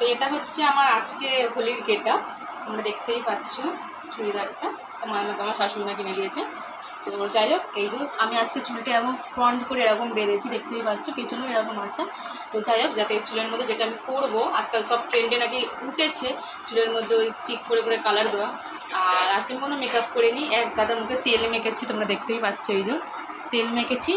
তো এটা হচ্ছে আমার আজকে হোলির গেটআপ, তোমরা দেখতেই পাচ্ছ। চুড়িদারটা আমার শাশুড়িমা কিনে দিয়েছে। তো যাই হোক, এই যে আমি আজকে চুলটা এরকম ফ্রন্ট করে এরকম বেঁধেছি, দেখতেই পাচ্ছ, পেছনেও এরকম আছে। তো যাই হোক, যাতে চুলের মধ্যে যেটা আমি করবো, আজকাল সব ট্রেন্ডে নাকি উঠেছে চুলের মধ্যে ওই স্টিক করে করে কালার দেওয়া। আর আজকে কোনো মেকআপ করিনি, এক গাদা মুখে তেল মেখেছি, তোমরা দেখতেই পাচ্ছ। এই যে তেল মেখেছি।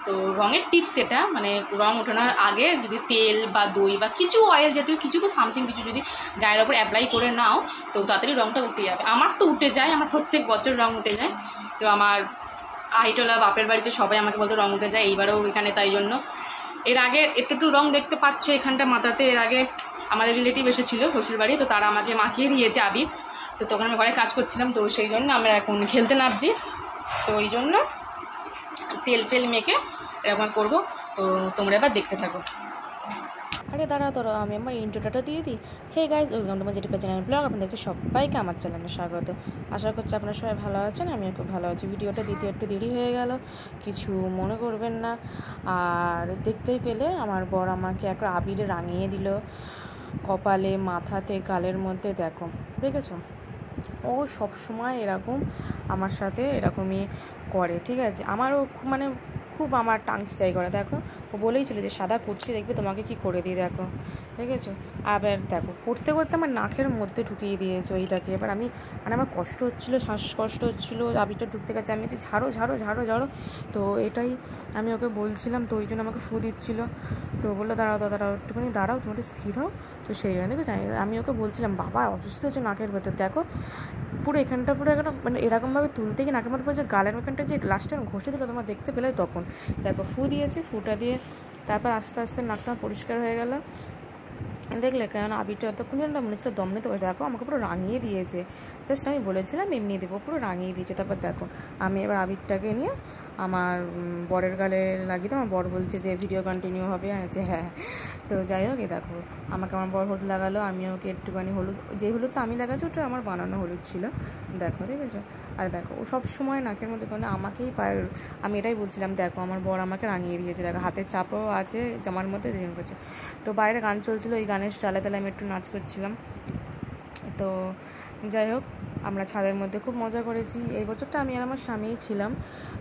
তো রঙের টিপস এটা, মানে রঙ ওঠানোর আগে যদি তেল বা দই বা কিছু অয়েল জাতীয় কিছু সামথিং কিছু যদি গায়ের ওপর অ্যাপ্লাই করে নাও, তো তাড়াতাড়ি রঙটা উঠে যাবে। আমার তো উঠে যায়, আমার প্রত্যেক বছর রঙ উঠে যায়। তো আমার আইটোলা বাপের বাড়িতে সবাই আমাকে বলতো রঙ উঠে যায়, এইবারেও এখানে তাই জন্য। এর আগে একটু রঙ দেখতে পাচ্ছ এখানটা মাথাতে। এর আগে আমাদের রিলেটিভ এসেছিলো শ্বশুরবাড়ি, তো তারা আমাকে মাখিয়ে দিয়েছে আবির। তো তখন আমি ঘরে কাজ করছিলাম, তো সেই জন্য আমরা এখন খেলতে নামছি। তো ওই জন্য তেল ফেল মেখে এরকম করবো। তো তোমরা এবার দেখতে থাকো। আরে দাঁড়াও, আমি আমার ইন্ট্রোটা দিয়ে দিই। Hey guys, welcome to my জেটিপা চ্যানেল ব্লগ। আপনাদেরকে সবাইকে আমার চ্যানেলে স্বাগত। আশা করছি আপনারা সবাই ভালো আছেন, আমিও খুব ভালো আছি। ভিডিওটা দিতে একটু দেরি হয়ে গেল, কিছু মনে করবেন না। আর দেখতেই পেলে আমার বর আমাকে একটা আবিরে রাঙিয়ে দিল কপালে, মাথাতে, গালের মধ্যে। দেখেছো, ও সব সময় এরকম আমার সাথে এরকমই করে, ঠিক আছে। আমারও মানে খুব আমার টাংচি চাই করে। দেখো, ও বলেই চলে যে সাদা কুচি দেখবে তোমাকে কি করে দিই। দেখেছো। আবার দেখো, করতে করতে আমার নাকের মধ্যে ঢুকিয়ে দিয়েছে ওইটাকে। এবার আমি মানে আমার কষ্ট হচ্ছিলো, শ্বাসকষ্ট হচ্ছিলো, আবিরটা ঢুকতে গেছে। আমি তো ঝাড়ো ঝাড়ো ঝাড়ো ঝাড়ো, তো এটাই আমি ওকে বলছিলাম। তো ওই জন্য আমাকে ফু দিচ্ছিল। তো বললো দাঁড়াও একটুখানি দাঁড়াও, তুমি একটু স্থির হও। তো সেই জন্য দেখো, আমি ওকে বলছিলাম বাবা অসুস্থ হচ্ছে নাকের ভেতর। দেখো পুরো এখানটা পুরো একটা মানে এরকমভাবে তুলতে গিয়ে নাকের মধ্যে যে গালের এখানটা যে লাস্টটা ঘষে দিল, তোমার দেখতে পেলে তখন। দেখো ফু দিয়েছে, ফুটা দিয়ে তারপর আস্তে আস্তে নাকটা পরিষ্কার হয়ে গেল। দেখলে কেন আবিরটা এতক্ষণ জন্য মনে হচ্ছিল দম নিতে পারে। দেখো আমাকে পুরো রাঙিয়ে দিয়েছে। জাস্ট আমি বলেছিলাম এমনি দেবো, পুরো রাঙিয়ে দিয়েছে। তারপর দেখো আমি এবার আবিরটাকে নিয়ে আমার বরের গালে লাগিয়ে দিই। আমার বর বলছে যে ভিডিও কন্টিনিউ হবে, আছে হ্যাঁ। তো যাই হোক, দেখো আমাকে আমার বর হলুদ লাগালো, আমি ওকে একটুখানি হলুদ, যে হলুদটা আমি লাগাচ্ছি ওটা আমার বানানো হলুদ ছিল। দেখেছো। আর দেখো ও সব সময় নাকের মধ্যে কোনো আমাকেই পায়। আমি এটাই বলছিলাম, দেখো আমার বর আমাকে রাঙিয়ে দিয়েছে। দেখো হাতের চাপও আছে জামার মধ্যে ডিজাইন করছে। তো বাইরে গান চলছিলো, ওই গানের চালে তালে আমি একটু নাচ করছিলাম। তো যাই হোক, আমরা ছাদের মধ্যে খুব মজা করেছি। এই বছরটা আমি আর আমার স্বামীই ছিলাম।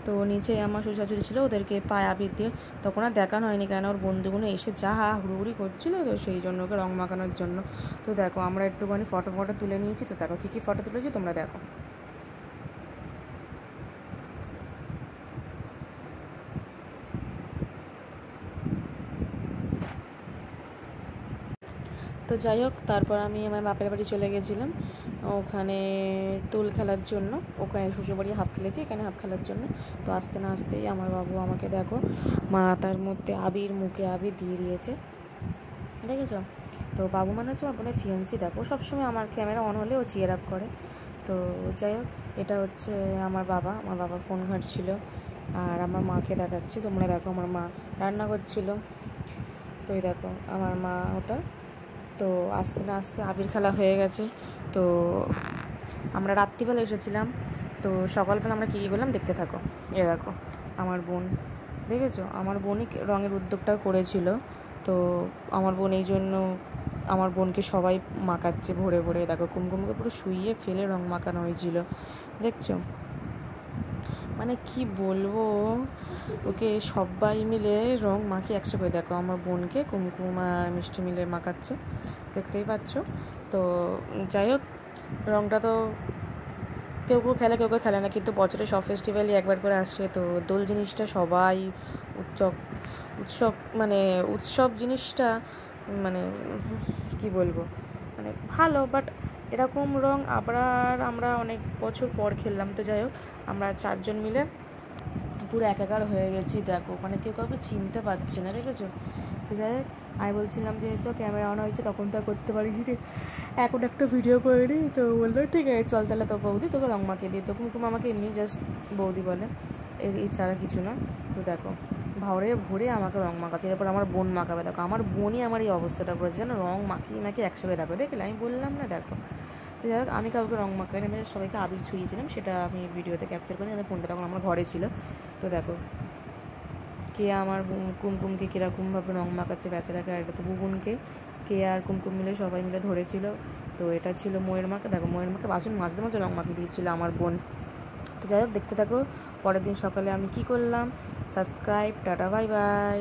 তো নিচে আমার শ্বশুর শাশুড়ি ছিল, ওদেরকে পায়ে আবির দিয়ে তখন আর দেখানো হয়নি, কেন ওর বন্ধুগুলো এসে যা হুড়ুহুড়ি করছিলো, তো সেই জন্য ওকে রং মাখানোর জন্য। তো দেখো আমরা একটুখানি ফটো তুলে নিয়েছি। তো দেখো কী ফটো তুলেছি তোমরা দেখো। তো যাই হোক, তারপর আমি আমার বাপের বাড়ি চলে গেছিলাম ওখানে তুল খেলার জন্য। ওখানে শ্বশুরবাড়ি হাফ খেলেছি, এখানে হাফ খেলার জন্য। তো আসতে না আসতেই আমার বাবু আমাকে দেখো মাথার মধ্যে আবির, মুখে আবির দিয়ে দিয়েছে। দেখেছো। তো বাবু মানে হচ্ছে আমার বোনের ফিয়ান্সি। দেখো সবসময় আমার ক্যামেরা অন হলে ও চিয়ার আপ করে। তো যাই হোক, এটা হচ্ছে আমার বাবা ফোন ঘাঁটছিল। আর আমার মাকে দেখাচ্ছি, তোমরা দেখো আমার মা রান্না করছিল। তো এই দেখো আমার মা ওটা। তো আস্তে না আস্তে আবির খেলা হয়ে গেছে। তো আমরা রাত্রিবেলা এসেছিলাম। তো সকালবেলা আমরা কী করলাম দেখতে থাকো। এ দেখো আমার বোন, দেখেছো আমার বোনই রঙের উদ্যোগটা করেছিল। তো আমার বোন এই জন্য আমার বোনকে সবাই মাখাচ্ছে ভরে ভরে। দেখো কুমকুমকে পুরো শুইয়ে ফেলে রং মাখানো হয়েছিল, দেখছো। মানে কি বলবো, ওকে সবাই মিলে রং মাখিয়ে একশো করে। দেখো আমার বোনকে কুমকুম আর মিষ্টি মিলে মাখাচ্ছে, দেখতেই পাচ্ছ। তো যাই হোক, রংটা তো কেউ খেলে কেউ খেলে না, কিন্তু বছরে সব ফেস্টিভ্যালই একবার করে আসে। তো দোল জিনিসটা সবাই উৎসব জিনিসটা মানে কি বলবো, মানে ভালো। বাট এরকম রং আবার আমরা অনেক বছর পর খেললাম। তো যাই হোক, আমরা 4 জন মিলে পুরো একাকার হয়ে গেছি। দেখো মানে কেউ কাউকে চিনতে পারছে না, দেখেছো। তো যাই হোক, আমি বলছিলাম যে ক্যামেরা অন হয়েছে, তখন তো করতে পারিস নি, এখন একটা ভিডিও করে নিই। তো বললো ঠিক আছে চল, তাহলে তো বৌদি তোকে রং মাখিয়ে দিই। তো কুমকুম আমাকে এমনি জাস্ট বৌদি বলে, এই ছাড়া কিছু না। তো দেখো ভরে আমাকে রং মাখাচ্ছে। এরপর আমার বোন মাখাবে। দেখো আমার বোনই আমার এই অবস্থাটা করেছে, যেন রং মাখিয়ে একসাথে। দেখলে আমি বললাম না। দেখো তো যাই হোক, আমি কাউকে রং মাখাই না, আমি সবাইকে আবির ছুঁয়েছিলাম, সেটা আমি ভিডিওতে ক্যাপচার করি। আমার ফোনটা তখন আমার ঘরে ছিল। তো দেখো কে আমার কুমকুমকে কীরকমভাবে রং মাখাচ্ছে বেচারাকে। আর এটা তো বুবুনকে, কে আর কুমকুম মিলে সবাই মিলে ধরেছিল। তো এটা ছিল ময়ের মাকে। দেখো ময়ের মাকে বাসন মাজতে মাজতে রং মাখিয়ে দিয়েছিল আমার বোন। তো যাই হোক দেখতে থাকো পরের দিন সকালে আমি কি করলাম। Subscribe, tata, bye bye.